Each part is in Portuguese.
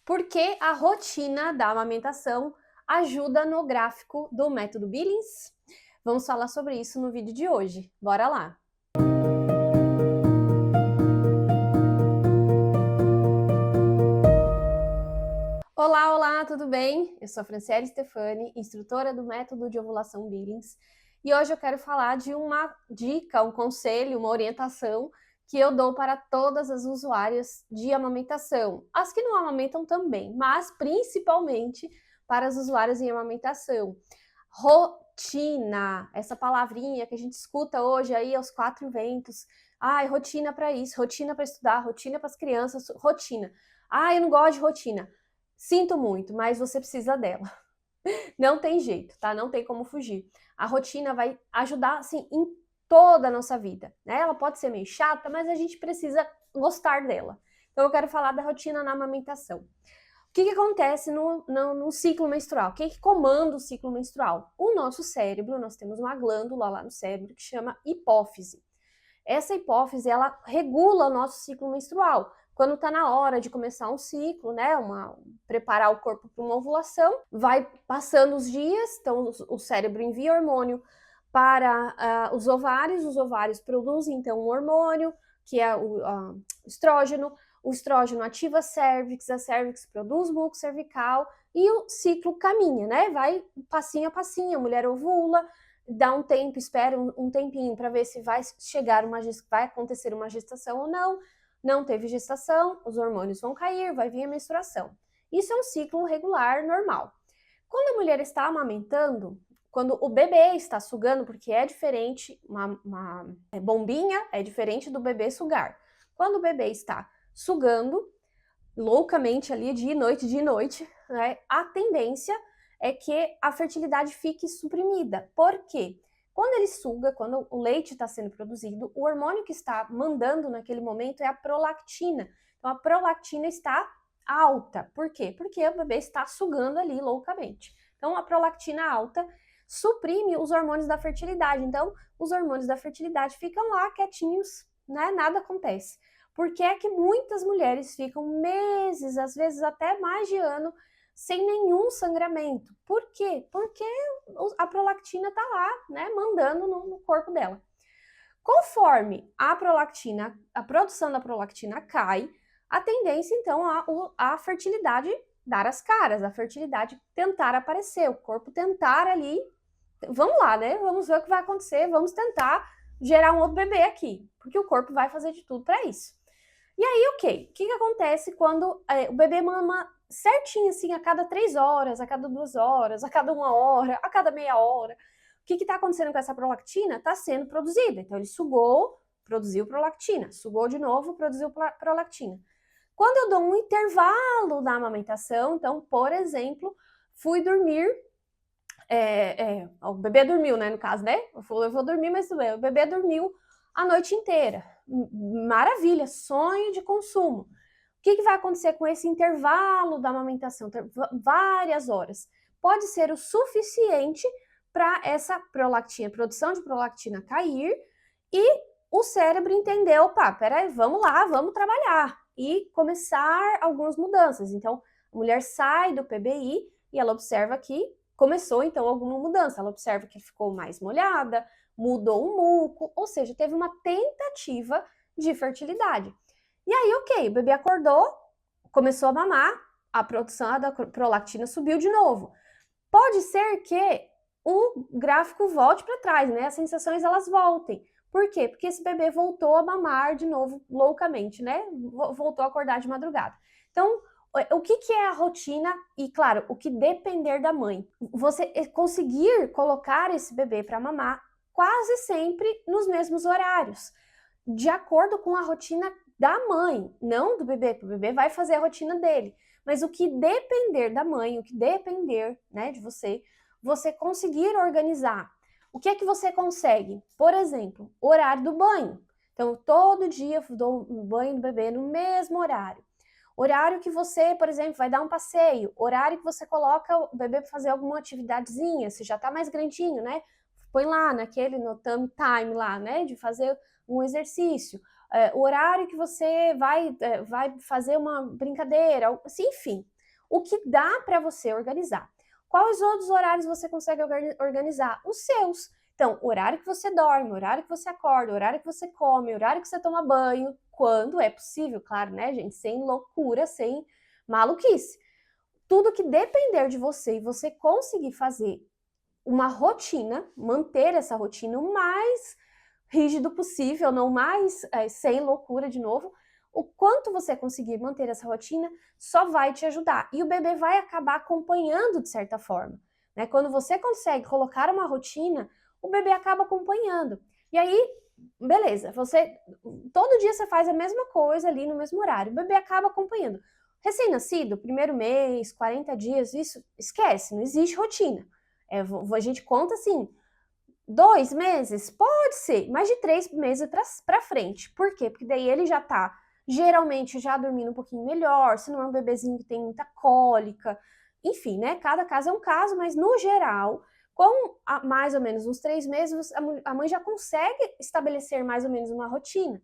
Por que a rotina da amamentação ajuda no gráfico do método Billings? Vamos falar sobre isso no vídeo de hoje. Bora lá! Olá, tudo bem? Eu sou a Franciele Stefani, instrutora do método de ovulação Billings, e hoje eu quero falar de uma dica, um conselho, uma orientação que eu dou para todas as usuárias de amamentação, as que não amamentam também, mas principalmente para as usuárias em amamentação. Rotina, essa palavrinha que a gente escuta hoje aí aos quatro ventos. Ai, rotina para isso, rotina para estudar, rotina para as crianças, rotina. Ah, eu não gosto de rotina. Sinto muito, mas você precisa dela. Não tem jeito, tá? Não tem como fugir. A rotina vai ajudar, assim, em toda a nossa vida, né? Ela pode ser meio chata, mas a gente precisa gostar dela. Então eu quero falar da rotina na amamentação. O que acontece no ciclo menstrual? Quem que comanda o ciclo menstrual? O nosso cérebro, nós temos uma glândula lá no cérebro que chama hipófise. Essa hipófise, ela regula o nosso ciclo menstrual. Quando está na hora de começar um ciclo, né, preparar o corpo para uma ovulação, vai passando os dias, então o cérebro envia hormônio para os ovários produzem então um hormônio, que é o estrógeno ativa a cervix produz muco cervical e o ciclo caminha, né, vai passinho a passinho, a mulher ovula, dá um tempo, espera um tempinho para ver se vai acontecer uma gestação ou não. Não teve gestação, os hormônios vão cair, vai vir a menstruação. Isso é um ciclo regular, normal. Quando a mulher está amamentando, quando o bebê está sugando, porque é diferente, uma bombinha é diferente do bebê sugar. Quando o bebê está sugando, loucamente ali, dia e noite, né, a tendência é que a fertilidade fique suprimida. Por quê? Quando ele suga, quando o leite está sendo produzido, o hormônio que está mandando naquele momento é a prolactina. Então, a prolactina está alta. Por quê? Porque o bebê está sugando ali loucamente. Então, a prolactina alta suprime os hormônios da fertilidade. Então, os hormônios da fertilidade ficam lá quietinhos, né? Nada acontece. Por que é que muitas mulheres ficam meses, às vezes até mais de ano, sem nenhum sangramento? Por quê? Porque a prolactina tá lá, né, mandando no corpo dela. Conforme a produção da prolactina cai, a tendência, então, a fertilidade dar as caras, a fertilidade tentar aparecer, o corpo tentar ali, vamos lá, né, vamos ver o que vai acontecer, vamos tentar gerar um outro bebê aqui, porque o corpo vai fazer de tudo para isso. E aí, ok, o que acontece quando o bebê mama certinho, assim, a cada 3 horas, a cada 2 horas, a cada 1 hora, a cada meia hora? O que está acontecendo com essa prolactina? Está sendo produzida. Então, ele sugou, produziu prolactina. Sugou de novo, produziu prolactina. Quando eu dou um intervalo na amamentação, então, por exemplo, fui dormir, o bebê dormiu, né, no caso, né? Eu vou dormir, mas o bebê dormiu a noite inteira. Maravilha, sonho de consumo. O que vai acontecer com esse intervalo da amamentação? Várias horas. Pode ser o suficiente para essa produção de prolactina cair e o cérebro entender, opa, peraí, vamos lá, vamos trabalhar e começar algumas mudanças. Então, a mulher sai do PBI e ela observa que começou, então, alguma mudança. Ela observa que ficou mais molhada, mudou o muco, ou seja, teve uma tentativa de fertilidade. E aí, ok, o bebê acordou, começou a mamar, a produção da prolactina subiu de novo. Pode ser que o gráfico volte para trás, né? As sensações, elas voltem. Por quê? Porque esse bebê voltou a mamar de novo loucamente, né? Voltou a acordar de madrugada. Então, o que é a rotina? E, claro, o que depender da mãe. Você conseguir colocar esse bebê para mamar quase sempre nos mesmos horários, de acordo com a rotina da mãe, não do bebê, porque o bebê vai fazer a rotina dele. Mas o que depender da mãe, o que depender, né, de você conseguir organizar. O que é que você consegue? Por exemplo, horário do banho. Então, todo dia eu dou um banho do bebê no mesmo horário. Horário que você, por exemplo, vai dar um passeio. Horário que você coloca o bebê para fazer alguma atividadezinha, se já tá mais grandinho, né? Põe lá no tummy time lá, né? De fazer um exercício. O horário que você vai fazer uma brincadeira, assim, enfim. o que dá para você organizar. Quais outros horários você consegue organizar? Os seus. Então, o horário que você dorme, o horário que você acorda, o horário que você come, o horário que você toma banho, quando é possível, claro, né, gente? Sem loucura, sem maluquice. Tudo que depender de você e você conseguir fazer uma rotina, manter essa rotina o mais rígido possível, não mais sem loucura de novo, o quanto você conseguir manter essa rotina só vai te ajudar. E o bebê vai acabar acompanhando de certa forma. Né? Quando você consegue colocar uma rotina, o bebê acaba acompanhando. E aí, beleza, todo dia você faz a mesma coisa ali no mesmo horário, o bebê acaba acompanhando. Recém-nascido, primeiro mês, 40 dias, isso esquece, não existe rotina. A gente conta assim, 2 meses? Pode ser, mais de 3 meses para frente. Por quê? Porque daí ele já tá, geralmente, já dormindo um pouquinho melhor, se não é um bebezinho que tem muita cólica. Enfim, né? Cada caso é um caso, mas no geral, com mais ou menos uns 3 meses, a mãe já consegue estabelecer mais ou menos uma rotina.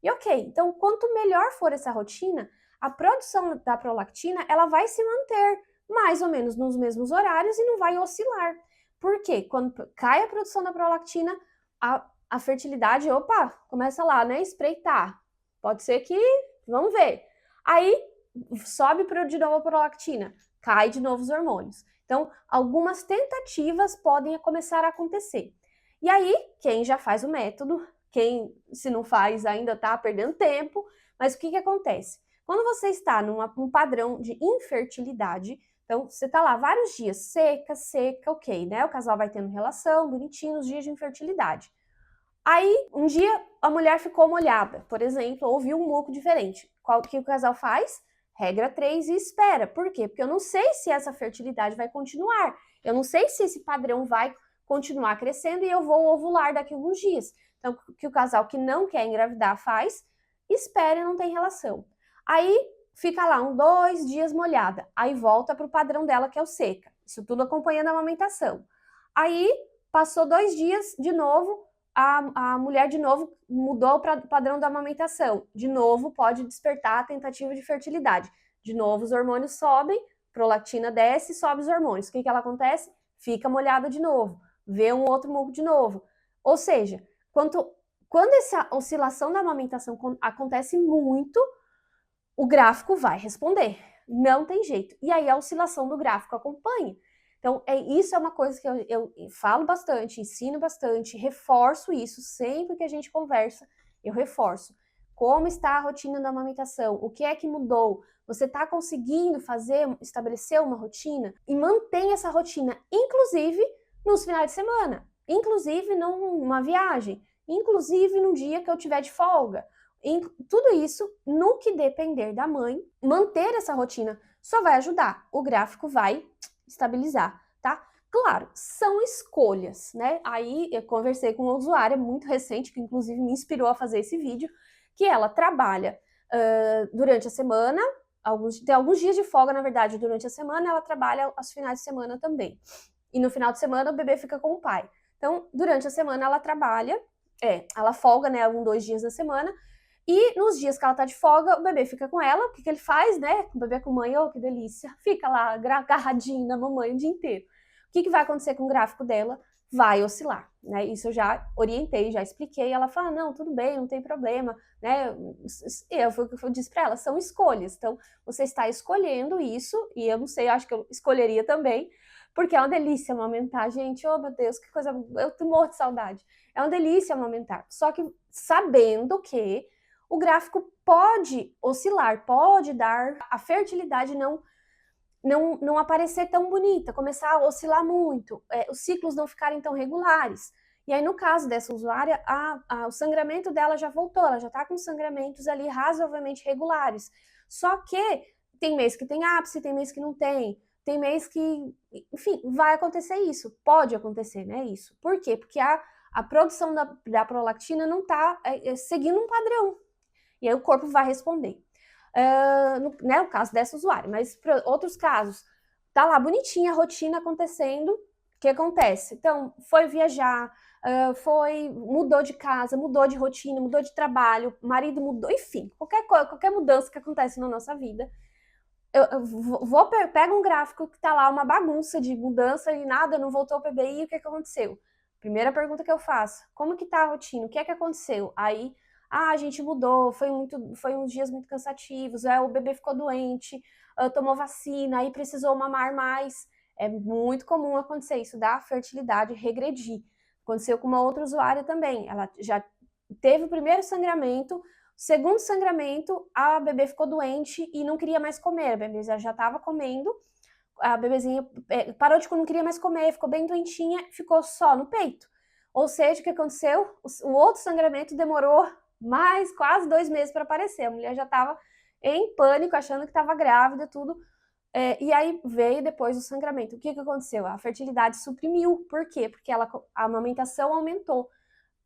E ok, então quanto melhor for essa rotina, a produção da prolactina, ela vai se manter mais ou menos nos mesmos horários e não vai oscilar. Por quê? Quando cai a produção da prolactina, a fertilidade, opa, começa lá, né, espreitar. Pode ser que, vamos ver. Aí, sobe de novo a prolactina, cai de novo os hormônios. Então, algumas tentativas podem começar a acontecer. E aí, quem já faz o método, quem se não faz ainda está perdendo tempo, mas o que acontece? Quando você está num padrão de infertilidade, então você está lá vários dias, seca, ok, né? O casal vai tendo relação, bonitinho, os dias de infertilidade. Aí, um dia, a mulher ficou molhada, por exemplo, ou viu um muco diferente. O que o casal faz? Regra 3 e espera. Por quê? Porque eu não sei se essa fertilidade vai continuar. Eu não sei se esse padrão vai continuar crescendo e eu vou ovular daqui a alguns dias. Então, o que o casal que não quer engravidar faz? Espera e não tem relação. Aí, fica lá 2 dias molhada. Aí, volta para o padrão dela, que é o seca. Isso tudo acompanhando a amamentação. Aí, passou 2 dias, de novo, a mulher de novo mudou para o padrão da amamentação. De novo, pode despertar a tentativa de fertilidade. De novo, os hormônios sobem, prolactina desce, sobe os hormônios. O que ela acontece? Fica molhada de novo, vê um outro muco de novo. Ou seja, quando essa oscilação da amamentação acontece muito, o gráfico vai responder. Não tem jeito. E aí a oscilação do gráfico acompanha. Então, isso é uma coisa que eu falo bastante, ensino bastante, reforço isso sempre que a gente conversa, eu reforço. Como está a rotina da amamentação? O que é que mudou? Você está conseguindo estabelecer uma rotina? E mantém essa rotina, inclusive nos finais de semana, inclusive numa viagem, inclusive num dia que eu tiver de folga. Tudo isso, no que depender da mãe, manter essa rotina só vai ajudar. O gráfico vai estabilizar, tá? Claro, são escolhas, né? Aí eu conversei com uma usuária muito recente, que inclusive me inspirou a fazer esse vídeo, que ela trabalha durante a semana, tem alguns dias de folga, na verdade, durante a semana, ela trabalha aos finais de semana também. E no final de semana o bebê fica com o pai. Então, durante a semana ela trabalha, ela folga, né, 2 dias da semana, e nos dias que ela tá de folga, o bebê fica com ela. O que ele faz, né? O bebê com mãe, oh, que delícia. Fica lá agarradinho na mamãe o dia inteiro. O que vai acontecer com o gráfico dela? Vai oscilar, né? Isso eu já orientei, já expliquei. Ela fala, não, tudo bem, não tem problema, né? Eu disse pra ela, são escolhas. Então, você está escolhendo isso, e eu não sei, acho que eu escolheria também, porque é uma delícia amamentar, gente. Oh, meu Deus, que coisa, eu morro de saudade. É uma delícia amamentar. Só que sabendo que o gráfico pode oscilar, pode dar a fertilidade não aparecer tão bonita, começar a oscilar muito, os ciclos não ficarem tão regulares. E aí, no caso dessa usuária, o sangramento dela já voltou, ela já tá com sangramentos ali razoavelmente regulares. Só que tem mês que tem ápice, tem mês que não tem mês que, enfim, vai acontecer isso, pode acontecer, né, isso. Por quê? Porque a produção da prolactina não tá seguindo um padrão. E aí o corpo vai responder. No caso dessa usuária, mas para outros casos, tá lá bonitinha a rotina acontecendo, o que acontece? Então, foi viajar, mudou de casa, mudou de rotina, mudou de trabalho, marido mudou, enfim, qualquer mudança que acontece na nossa vida, pega um gráfico que tá lá, uma bagunça de mudança e nada, não voltou o PBI, o que aconteceu? Primeira pergunta que eu faço, como que tá a rotina? O que é que aconteceu? Aí, a gente mudou, foi uns dias muito cansativos, o bebê ficou doente, tomou vacina, aí precisou mamar mais. É muito comum acontecer isso, da fertilidade regredir. Aconteceu com uma outra usuária também, ela já teve o primeiro sangramento, segundo sangramento, a bebê ficou doente e não queria mais comer, a bebê já estava comendo, a bebezinha parou de não queria mais comer, ficou bem doentinha, ficou só no peito. Ou seja, o que aconteceu? O outro sangramento demorou mais quase 2 meses para aparecer. A mulher já estava em pânico, achando que estava grávida, tudo. E aí veio depois o sangramento. O que aconteceu? A fertilidade suprimiu. Por quê? Porque a amamentação aumentou.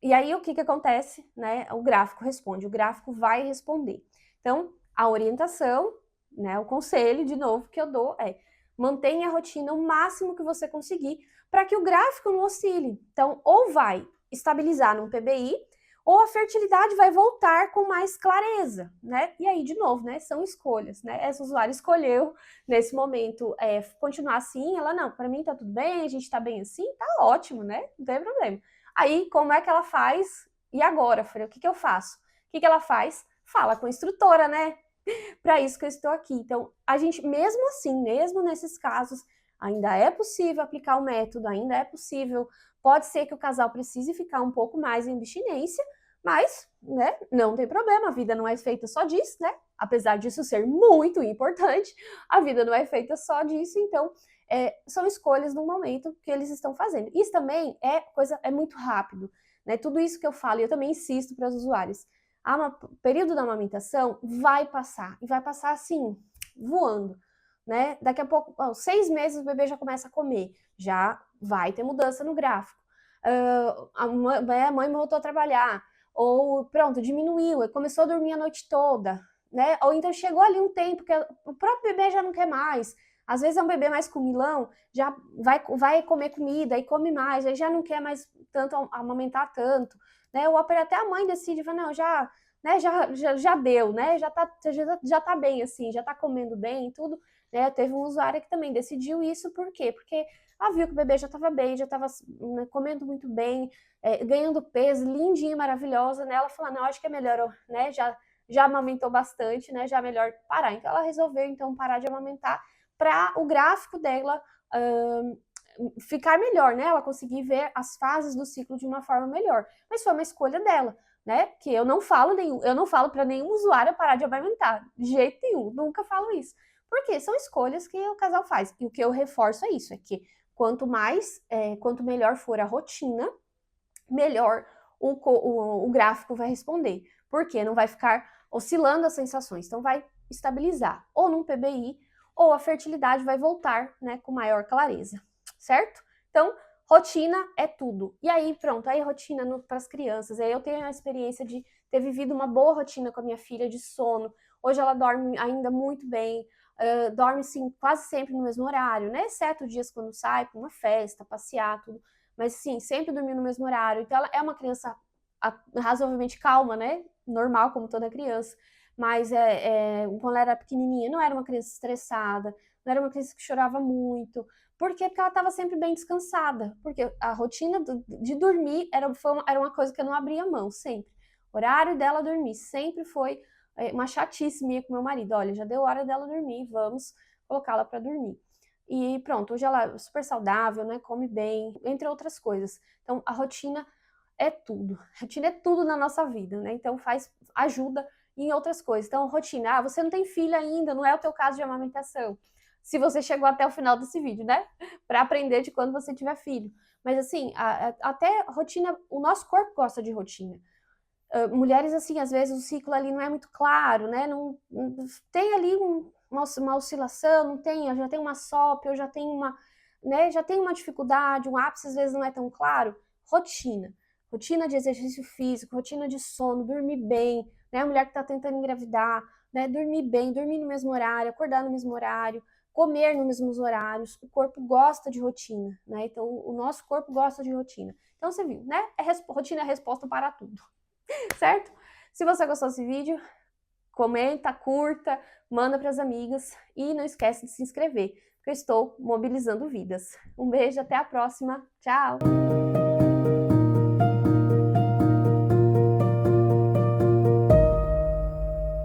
E aí o que acontece? Né? O gráfico responde, o gráfico vai responder. Então, a orientação, né, o conselho, de novo, que eu dou é mantenha a rotina o máximo que você conseguir para que o gráfico não oscile. Então, ou vai estabilizar num PBI, ou a fertilidade vai voltar com mais clareza, né? E aí, de novo, né, são escolhas, né? Essa usuária escolheu, nesse momento, continuar assim, ela, não, para mim tá tudo bem, a gente tá bem assim, tá ótimo, né? Não tem problema. Aí, como é que ela faz? E agora? Eu falei, o que eu faço? O que ela faz? Fala com a instrutora, né? Para isso que eu estou aqui. Então, a gente, mesmo assim, mesmo nesses casos, ainda é possível aplicar o método, ainda é possível. Pode ser que o casal precise ficar um pouco mais em abstinência, mas, né, não tem problema, a vida não é feita só disso, né? Apesar disso ser muito importante, a vida não é feita só disso, então são escolhas no momento que eles estão fazendo. Isso também é muito rápido, né? Tudo isso que eu falo, e eu também insisto para os usuários. O período da amamentação vai passar, e vai passar assim, voando, né? Daqui a pouco, 6 meses o bebê já começa a comer, já vai ter mudança no gráfico. A mãe voltou a trabalhar, ou pronto, diminuiu, começou a dormir a noite toda, né? Ou então chegou ali um tempo que o próprio bebê já não quer mais. Às vezes é um bebê mais comilão, já vai comer comida e come mais, aí já não quer mais tanto amamentar tanto, né? Ou até a mãe decide, fala, não, já deu, né? Já tá bem assim, já tá comendo bem e tudo, né? Teve um usuário que também decidiu isso, por quê? Porque ela viu que o bebê já estava bem, já estava, né, comendo muito bem, ganhando peso, lindinha, maravilhosa, né? Ela falou, não, acho que é melhor, né? Já amamentou bastante, né? Já é melhor parar. Então ela resolveu então parar de amamentar para o gráfico dela ficar melhor, né? Ela conseguir ver as fases do ciclo de uma forma melhor. Mas foi uma escolha dela, né? Que eu não falo para nenhum usuário parar de amamentar, de jeito nenhum, nunca falo isso. Porque são escolhas que o casal faz. E o que eu reforço é isso, é que quanto melhor for a rotina, melhor o gráfico vai responder. Porque não vai ficar oscilando as sensações. Então vai estabilizar ou num PBI, ou a fertilidade vai voltar, né, com maior clareza, certo? Então, rotina é tudo. E aí, pronto, aí rotina para as crianças. Aí eu tenho a experiência de ter vivido uma boa rotina com a minha filha de sono. Hoje ela dorme ainda muito bem, dorme sim, quase sempre no mesmo horário, né? Exceto dias quando sai para uma festa, passear, tudo. Mas sim, sempre dormindo no mesmo horário. Então ela é uma criança razoavelmente calma, né? Normal, como toda criança. Mas quando ela era pequenininha, não era uma criança estressada, não era uma criança que chorava muito. Por quê? Porque ela estava sempre bem descansada. Porque a rotina de dormir era uma coisa que eu não abria mão, sempre. O horário dela dormir sempre foi uma chatice minha com meu marido. Olha, já deu hora dela dormir, vamos colocá-la para dormir. E pronto, hoje ela é super saudável, né? Come bem, entre outras coisas. Então, a rotina é tudo. A rotina é tudo na nossa vida, né? Então, ajuda em outras coisas. Então, rotina, você não tem filho ainda, não é o teu caso de amamentação. Se você chegou até o final desse vídeo, né? Para aprender de quando você tiver filho. Mas assim, até rotina, o nosso corpo gosta de rotina. Mulheres, assim, às vezes o ciclo ali não é muito claro, né? Não tem ali uma oscilação, não tem, eu já tenho uma SOP, eu já tenho né? Já tenho uma dificuldade, um ápice às vezes não é tão claro. Rotina. Rotina de exercício físico, rotina de sono, dormir bem, né? A mulher que está tentando engravidar, né? Dormir bem, dormir no mesmo horário, acordar no mesmo horário, comer nos mesmos horários. O corpo gosta de rotina, né? Então, o nosso corpo gosta de rotina. Então, você viu, né? Rotina é a resposta para tudo. Certo? Se você gostou desse vídeo, comenta, curta, manda para as amigas e não esquece de se inscrever, porque eu estou mobilizando vidas. Um beijo, até a próxima. Tchau!